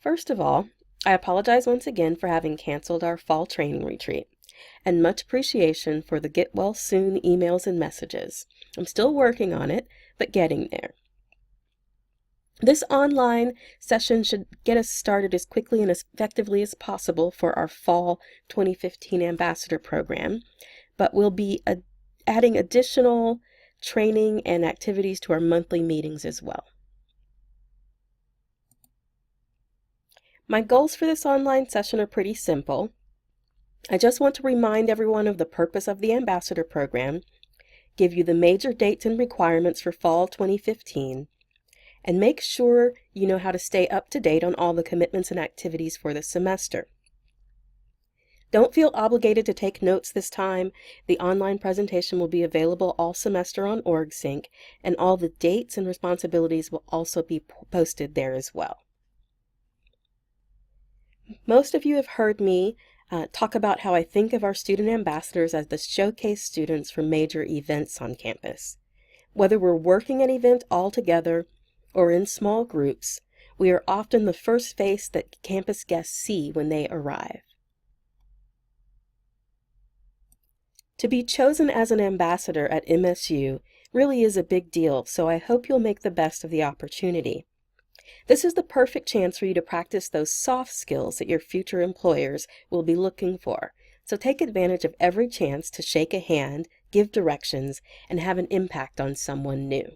First of all, I apologize once again for having canceled our fall training retreat, and much appreciation for the get well soon emails and messages. I'm still working on it, but getting there. This online session should get us started as quickly and as effectively as possible for our fall 2015 Ambassador Program, but we'll be adding additional training and activities to our monthly meetings as well. My goals for this online session are pretty simple. I just want to remind everyone of the purpose of the Ambassador Program, give you the major dates and requirements for fall 2015, and make sure you know how to stay up to date on all the commitments and activities for the semester. Don't feel obligated to take notes this time. The online presentation will be available all semester on OrgSync, and all the dates and responsibilities will also be posted there as well. Most of you have heard me talk about how I think of our student ambassadors as the showcase students for major events on campus. Whether we're working an event all together or in small groups, we are often the first face that campus guests see when they arrive. To be chosen as an ambassador at MSU really is a big deal, so I hope you'll make the best of the opportunity. This is the perfect chance for you to practice those soft skills that your future employers will be looking for. So take advantage of every chance to shake a hand, give directions, and have an impact on someone new.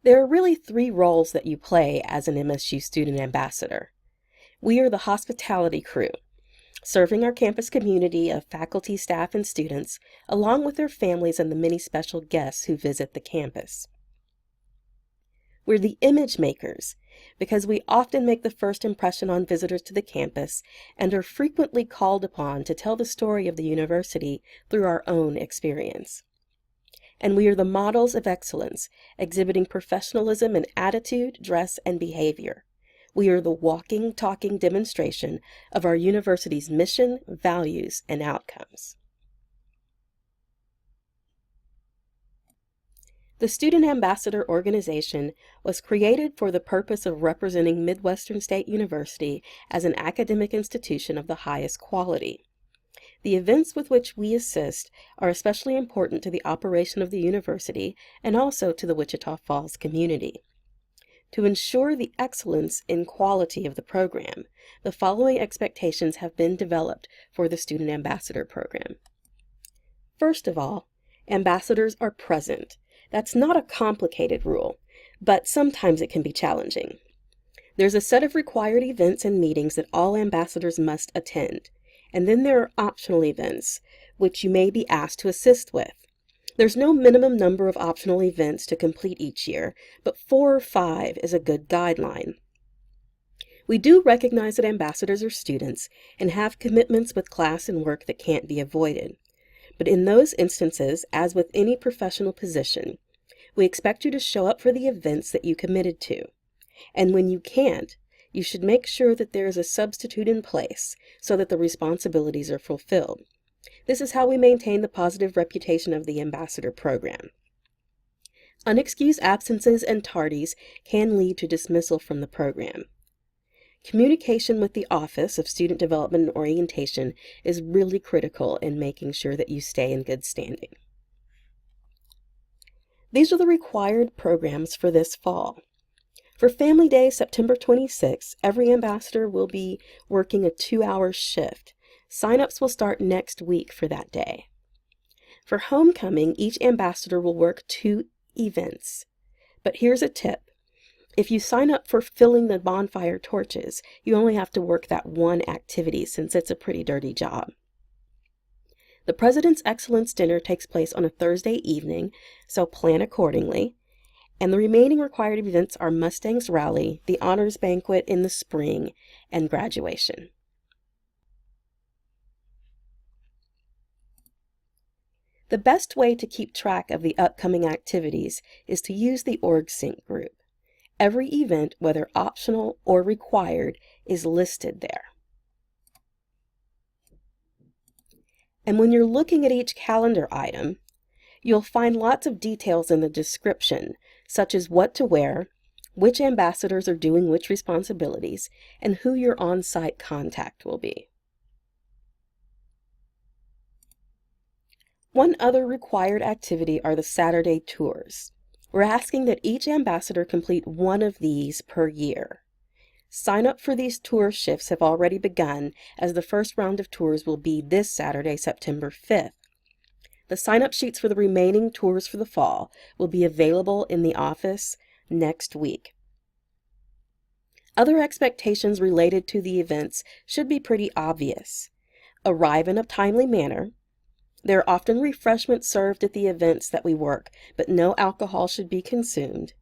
There are really three roles that you play as an MSU student ambassador. We are the hospitality crew, serving our campus community of faculty, staff, and students, along with their families and the many special guests who visit the campus. We're the image makers, because we often make the first impression on visitors to the campus and are frequently called upon to tell the story of the university through our own experience. And we are the models of excellence, exhibiting professionalism in attitude, dress, and behavior. We are the walking, talking demonstration of our university's mission, values, and outcomes. The Student Ambassador Organization was created for the purpose of representing Midwestern State University as an academic institution of the highest quality. The events with which we assist are especially important to the operation of the university and also to the Wichita Falls community. To ensure the excellence in quality of the program, the following expectations have been developed for the Student Ambassador Program. First of all, ambassadors are present. That's not a complicated rule, but sometimes it can be challenging. There's a set of required events and meetings that all ambassadors must attend, and then there are optional events, which you may be asked to assist with. There's no minimum number of optional events to complete each year, but 4 or 5 is a good guideline. We do recognize that ambassadors are students and have commitments with class and work that can't be avoided. But in those instances, as with any professional position, we expect you to show up for the events that you committed to. And when you can't, you should make sure that there is a substitute in place so that the responsibilities are fulfilled. This is how we maintain the positive reputation of the Ambassador Program. Unexcused absences and tardies can lead to dismissal from the program. Communication with the Office of Student Development and Orientation is really critical in making sure that you stay in good standing. These are the required programs for this fall. For Family Day, September 26, every ambassador will be working a 2-hour shift. Sign-ups will start next week for that day. For homecoming, each ambassador will work 2 events. But here's a tip. If you sign up for filling the bonfire torches, you only have to work that one activity since it's a pretty dirty job. The President's Excellence Dinner takes place on a Thursday evening, so plan accordingly. And the remaining required events are Mustang's Rally, the Honors Banquet in the spring, and graduation. The best way to keep track of the upcoming activities is to use the OrgSync group. Every event, whether optional or required, is listed there. And when you're looking at each calendar item, You'll find lots of details in the description, such as what to wear, which ambassadors are doing which responsibilities, and who your on-site contact will be. One other required activity are the Saturday tours. We're asking that each ambassador complete one of these per year. Sign up for these tour shifts have already begun, as the first round of tours will be this Saturday, September 5th. The sign-up sheets for the remaining tours for the fall will be available in the office next week. Other expectations related to the events should be pretty obvious. Arrive in a timely manner. There are often refreshments served at the events that we work, but no alcohol should be consumed.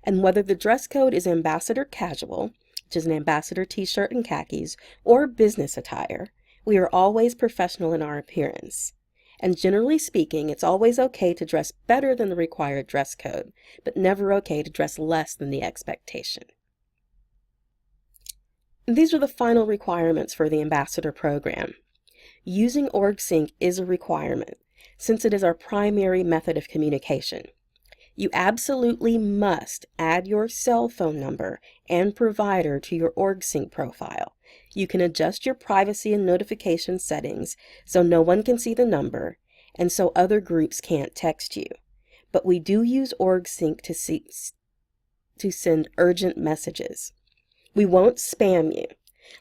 And whether the dress code is ambassador casual, which is an ambassador t-shirt and khakis, or business attire, we are always professional in our appearance. And generally speaking, it's always okay to dress better than the required dress code, but never okay to dress less than the expectation. These are the final requirements for the ambassador program. Using OrgSync is a requirement, since it is our primary method of communication. You absolutely must add your cell phone number and provider to your OrgSync profile. You can adjust your privacy and notification settings so no one can see the number and so other groups can't text you. But we do use OrgSync to send urgent messages. We won't spam you.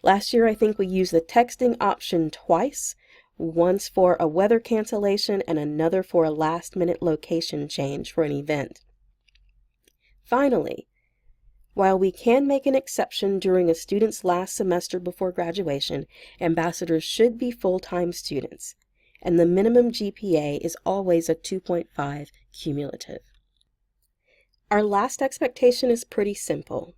Last year, I think we used the texting option twice, once for a weather cancellation and another for a last-minute location change for an event. Finally, while we can make an exception during a student's last semester before graduation, ambassadors should be full-time students, and the minimum GPA is always a 2.5 cumulative. Our last expectation is pretty simple.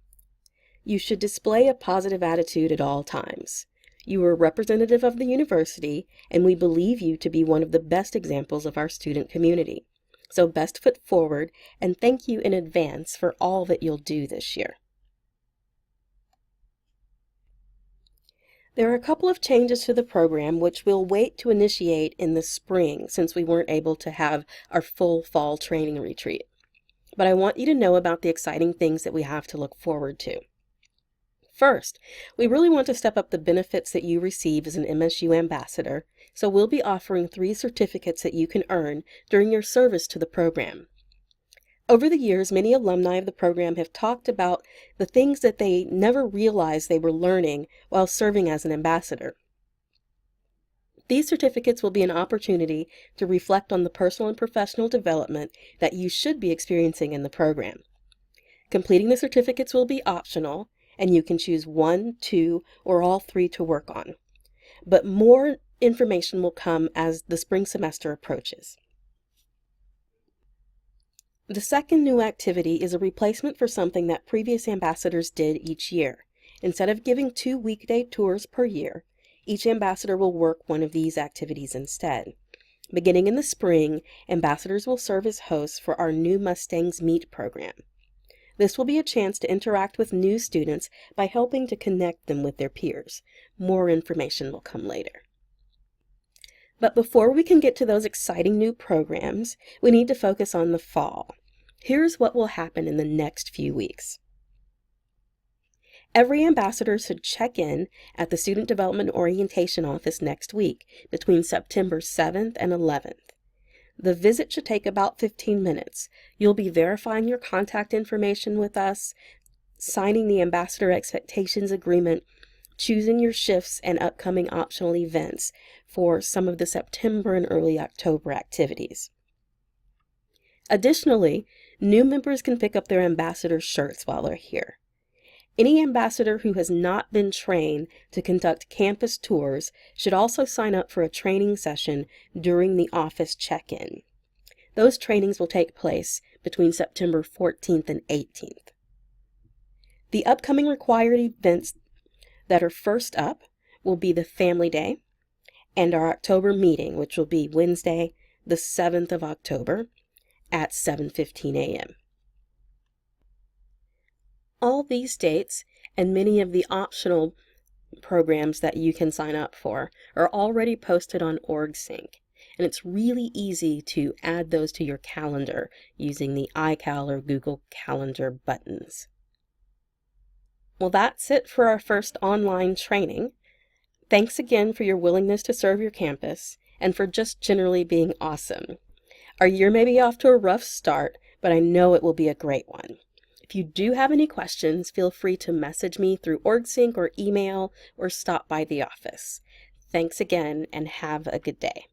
You should display a positive attitude at all times. You are a representative of the university, and we believe you to be one of the best examples of our student community. So best foot forward, and thank you in advance for all that you'll do this year. There are a couple of changes to the program which we'll wait to initiate in the spring, since we weren't able to have our full fall training retreat. But I want you to know about the exciting things that we have to look forward to. First, we really want to step up the benefits that you receive as an MSU ambassador, so we'll be offering 3 certificates that you can earn during your service to the program. Over the years, many alumni of the program have talked about the things that they never realized they were learning while serving as an ambassador. These certificates will be an opportunity to reflect on the personal and professional development that you should be experiencing in the program. Completing the certificates will be optional, and you can choose 1, 2, or all 3 to work on. But more information will come as the spring semester approaches. The second new activity is a replacement for something that previous ambassadors did each year. Instead of giving 2 weekday tours per year, each ambassador will work one of these activities instead. Beginning in the spring, ambassadors will serve as hosts for our new Mustangs Meet program. This will be a chance to interact with new students by helping to connect them with their peers. More information will come later. But before we can get to those exciting new programs, we need to focus on the fall. Here's what will happen in the next few weeks. Every ambassador should check in at the Student Development Orientation Office next week between September 7th and 11th. The visit should take about 15 minutes. You'll be verifying your contact information with us, signing the Ambassador Expectations Agreement, choosing your shifts and upcoming optional events for some of the September and early October activities. Additionally, new members can pick up their ambassador shirts while they're here. Any ambassador who has not been trained to conduct campus tours should also sign up for a training session during the office check-in. Those trainings will take place between September 14th and 18th. The upcoming required events that are first up will be the Family Day and our October meeting, which will be Wednesday, the 7th of October at 7:15 a.m. All these dates and many of the optional programs that you can sign up for are already posted on OrgSync, and it's really easy to add those to your calendar using the iCal or Google Calendar buttons. Well, that's it for our first online training. Thanks again for your willingness to serve your campus and for just generally being awesome. Our year may be off to a rough start, but I know it will be a great one. If you do have any questions, feel free to message me through OrgSync or email or stop by the office. Thanks again and have a good day.